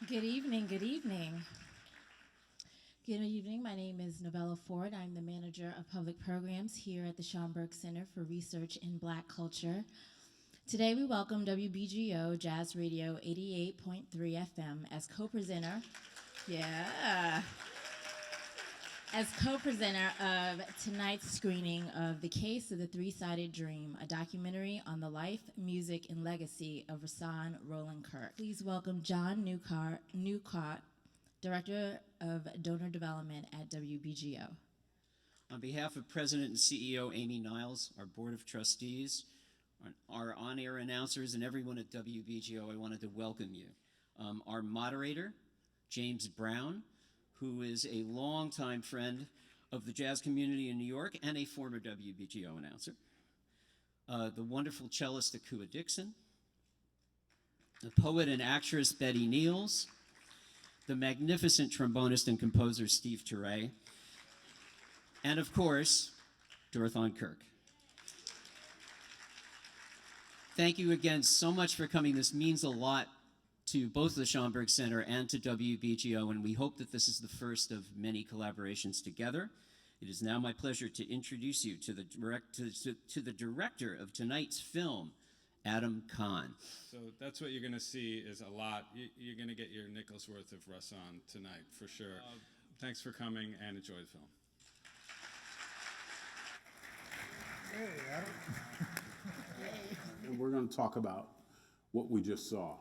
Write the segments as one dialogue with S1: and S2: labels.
S1: Good evening, good evening. Good evening, my name is Novella Ford. I'm the manager of public programs here at the Schomburg Center for Research in Black Culture. Today we welcome WBGO Jazz Radio 88.3 FM as co-presenter. Yeah. As co-presenter of tonight's screening of The Case of the Three-Sided Dream, a documentary on the life, music, and legacy of Rahsaan Roland Kirk. Please welcome John Newcott, Director of Donor Development at WBGO.
S2: On behalf of President and CEO Amy Niles, our Board of Trustees, our on-air announcers, and everyone at WBGO, I wanted to welcome you. Our moderator, James Browne, who is a longtime friend of the jazz community in New York and a former WBGO announcer. The wonderful cellist Akua Dixon, the poet and actress Betty Niels, the magnificent trombonist and composer Steve Turre, and of course, Dorthaan Kirk. Thank you again so much for coming. This means a lot to both the Schomburg Center and to WBGO, and we hope that this is the first of many collaborations together. It is now my pleasure to introduce you to the director of tonight's film, Adam Kahan.
S3: So that's what you're going to see is a lot. You're going to get your nickel's worth of Rahsaan tonight, for sure. Thanks for coming, and enjoy the film.
S4: Hey, Adam. And we're going to talk about what we just saw.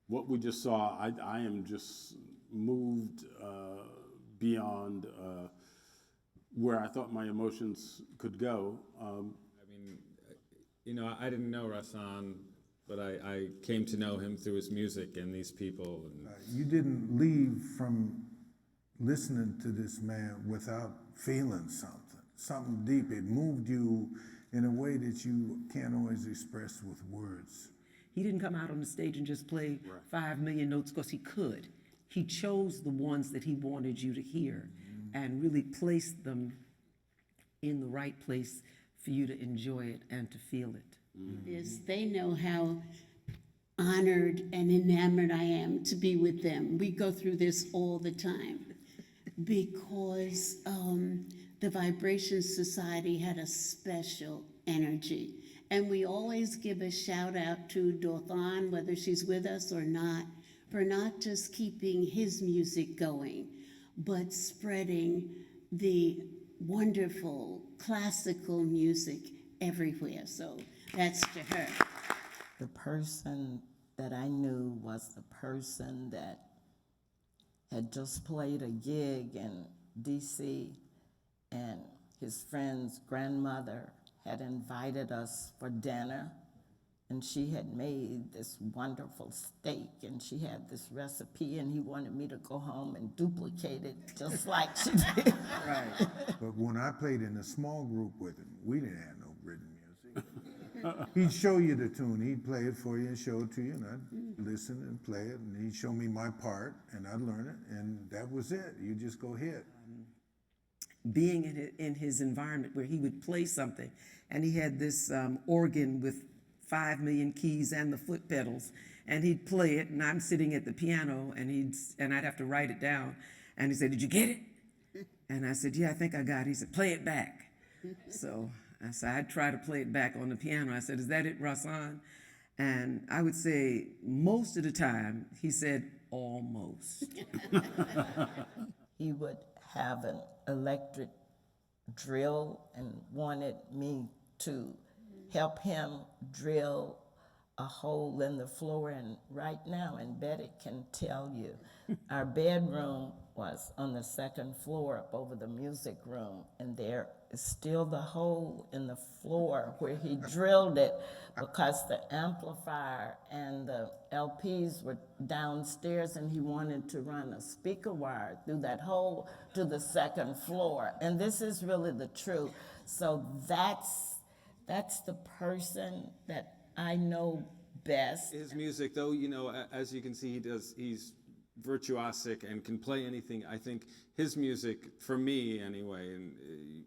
S4: What we just saw, I am just moved beyond where I thought my emotions could go.
S3: I didn't know Rahsaan, but I came to know him through his music and these people.
S5: You didn't leave from listening to this man without feeling something deep. It moved you in a way that you can't always express with words.
S6: He didn't come out on the stage and just play 5 million notes because he could. He chose the ones that he wanted you to hear and really placed them in the right place for you to enjoy it and to feel it.
S7: Yes, they know how honored and enamored I am to be with them. We go through this all the time because the Vibration Society had a special energy. And we always give a shout out to Dorthaan, whether she's with us or not, for not just keeping his music going, but spreading the wonderful classical music everywhere. So that's to her.
S8: The person that I knew was the person that had just played a gig in DC, and his friend's grandmother had invited us for dinner, and she had made this wonderful steak, and she had this recipe, and he wanted me to go home and duplicate it just like she did.
S5: Right. But when I played in a small group with him, we didn't have no written music. He'd show you the tune, he'd play it for you and show it to you, and I'd listen and play it, and he'd show me my part, and I'd learn it, and that was it. You just go hit.
S6: Being in his environment where he would play something, and he had this organ with 5 million keys and the foot pedals, and he'd play it, and I'm sitting at the piano, and I'd have to write it down, and he said, "Did you get it?" And I said, "Yeah, I think I got it." He said, "Play it back." So I said, I'd try to play it back on the piano. I said, "Is that it, Rahsaan?" And I would say most of the time, he said, "Almost."
S8: He would have an electric drill and wanted me to help him drill a hole in the floor. And right now, and Betty can tell you, our bedroom was on the second floor up over the music room, and there is still the hole in the floor where he drilled it because the amplifier and the LPs were downstairs, and he wanted to run a speaker wire through that hole to the second floor. And this is really the truth. So that's the person that I know best.
S3: His music, though, as you can see, he's virtuosic and can play anything. I think his music, for me anyway, and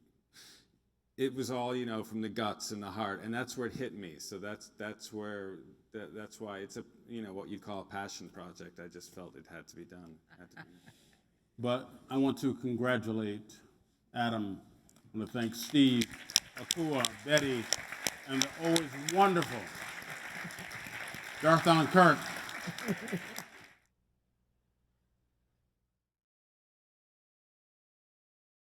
S3: it was all, you know, from the guts and the heart, and that's where it hit me. So that's why it's a, you know, what you'd call a passion project. I just felt it had to be done.
S4: But I want to congratulate Adam. I want to thank Steve, Akua, Betty, and the always wonderful Dorthaan Kirk